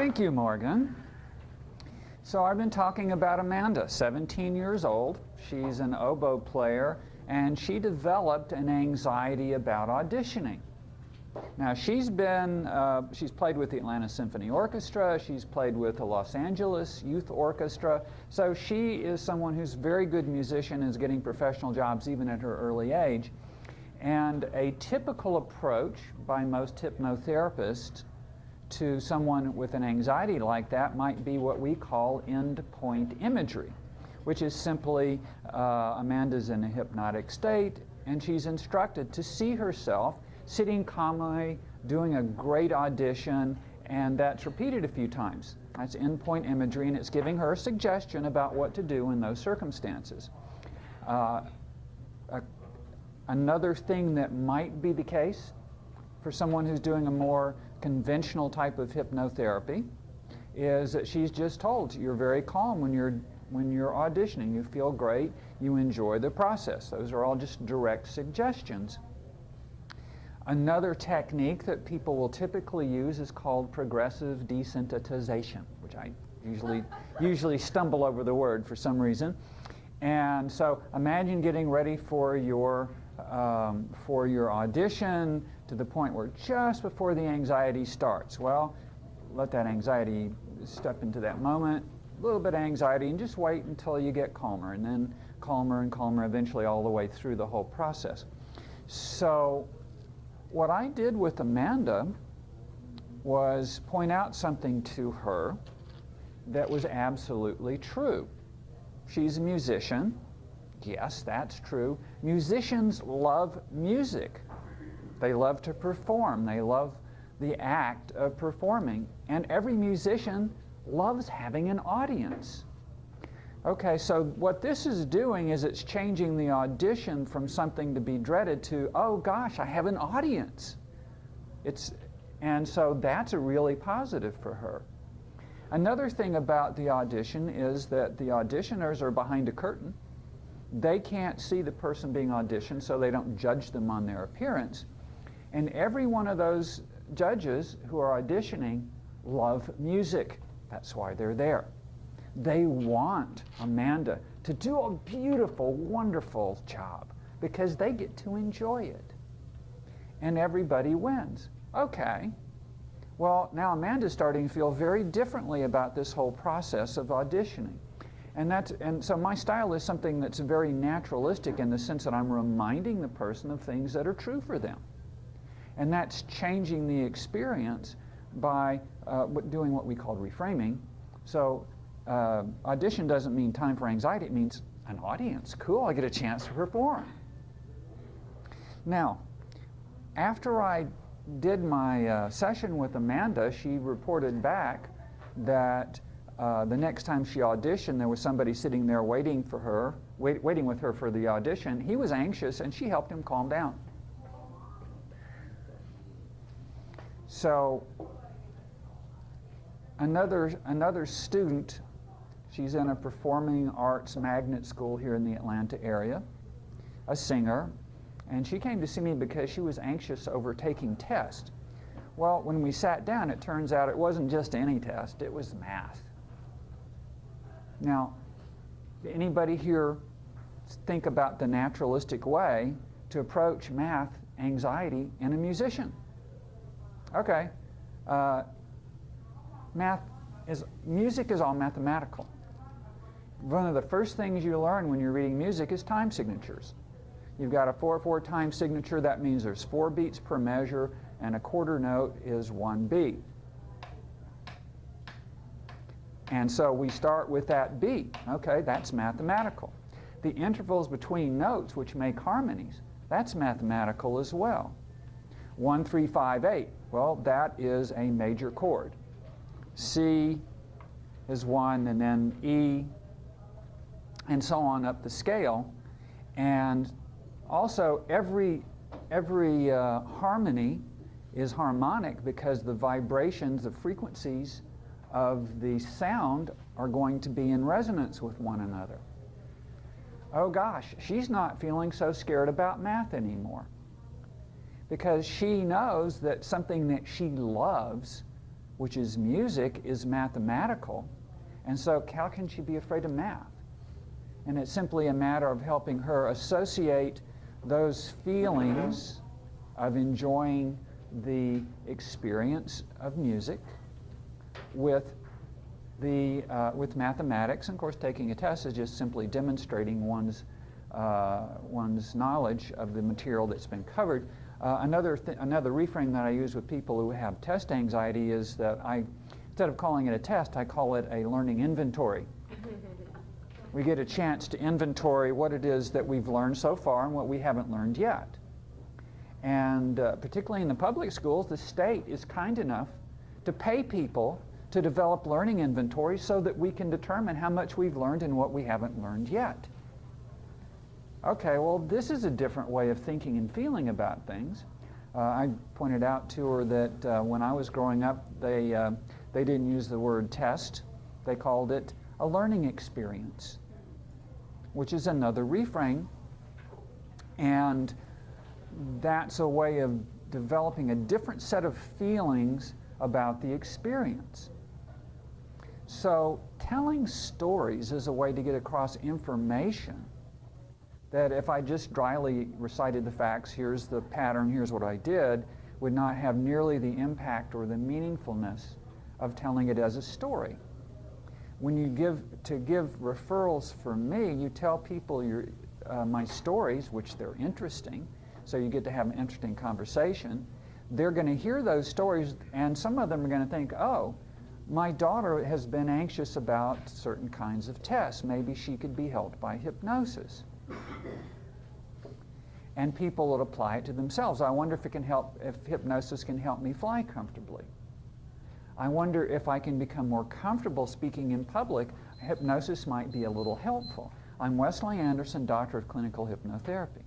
Thank you, Morgan. So I've been talking about Amanda, 17 years old. She's an oboe player, and she developed an anxiety about auditioning. Now, she's played with the Atlanta Symphony Orchestra, she's played with the Los Angeles Youth Orchestra, so she is someone who's a very good musician and is getting professional jobs even at her early age. And a typical approach by most hypnotherapists to someone with an anxiety like that might be what we call end-point imagery, which is simply Amanda's in a hypnotic state, and she's instructed to see herself sitting calmly, doing a great audition, and that's repeated a few times. That's end-point imagery, and it's giving her a suggestion about what to do in those circumstances. Another thing that might be the case for someone who's doing a more conventional type of hypnotherapy is that she's just told you're very calm when you're auditioning. You feel great. You enjoy the process. Those are all just direct suggestions. Another technique that people will typically use is called progressive desensitization, which I usually stumble over the word for some reason. And so imagine getting ready for your audition to the point where just before the anxiety starts. Well, let that anxiety step into that moment, a little bit of anxiety, and just wait until you get calmer, and then calmer and calmer, eventually all the way through the whole process. So what I did with Amanda was point out something to her that was absolutely true. She's a musician. Yes, that's true. Musicians love music. They love to perform. They love the act of performing. And every musician loves having an audience. Okay, so what this is doing is it's changing the audition from something to be dreaded to, oh gosh, I have an audience. And so that's a really positive for her. Another thing about the audition is that the auditioners are behind a curtain. They can't see the person being auditioned, so they don't judge them on their appearance. And every one of those judges who are auditioning love music. That's why they're there. They want Amanda to do a beautiful, wonderful job because they get to enjoy it. And everybody wins. Okay. Well, now Amanda's starting to feel very differently about this whole process of auditioning. And so my style is something that's very naturalistic in the sense that I'm reminding the person of things that are true for them. And that's changing the experience by doing what we call reframing. So audition doesn't mean time for anxiety, it means an audience. Cool, I get a chance to perform. Now, after I did my session with Amanda, she reported back that the next time she auditioned, there was somebody sitting there waiting with her for the audition. He was anxious, and she helped him calm down. So another student, she's in a performing arts magnet school here in the Atlanta area, a singer, and she came to see me because she was anxious over taking tests. Well, when we sat down, it turns out it wasn't just any test, it was math. Now, anybody here think about the naturalistic way to approach math anxiety in a musician? Okay. Music is all mathematical. One of the first things you learn when you're reading music is time signatures. You've got a 4/4 time signature. That means there's 4 beats per measure, and a quarter note is 1 beat. And so we start with that beat. Okay, that's mathematical. The intervals between notes, which make harmonies, that's mathematical as well. 1, 3, 5, 8. Well, that is a major chord. C is 1, and then E, and so on up the scale. And also, every harmony is harmonic because the vibrations, the frequencies of the sound are going to be in resonance with one another. Oh gosh, she's not feeling so scared about math anymore because she knows that something that she loves which is music, is mathematical. And so how can she be afraid of math? And it's simply a matter of helping her associate those feelings of enjoying the experience of music with mathematics. And of course, taking a test is just simply demonstrating one's knowledge of the material that's been covered. Another reframe that I use with people who have test anxiety is that instead of calling it a test, I call it a learning inventory. We get a chance to inventory what it is that we've learned so far and what we haven't learned yet. And particularly in the public schools, the state is kind enough to pay people to develop learning inventories so that we can determine how much we've learned and what we haven't learned yet. Okay, well, this is a different way of thinking and feeling about things. I pointed out to her that when I was growing up, they didn't use the word test. They called it a learning experience, which is another reframe. And that's a way of developing a different set of feelings about the experience. So telling stories is a way to get across information that if I just dryly recited the facts, here's the pattern, here's what I did, would not have nearly the impact or the meaningfulness of telling it as a story. When you give referrals from me, you tell people my stories, which they're interesting, so you get to have an interesting conversation. They're going to hear those stories, and some of them are going to think, oh, my daughter has been anxious about certain kinds of tests. Maybe she could be helped by hypnosis. And people will apply it to themselves. I wonder if hypnosis can help me fly comfortably. I wonder if I can become more comfortable speaking in public. Hypnosis might be a little helpful. I'm Wesley Anderson, Doctor of Clinical Hypnotherapy.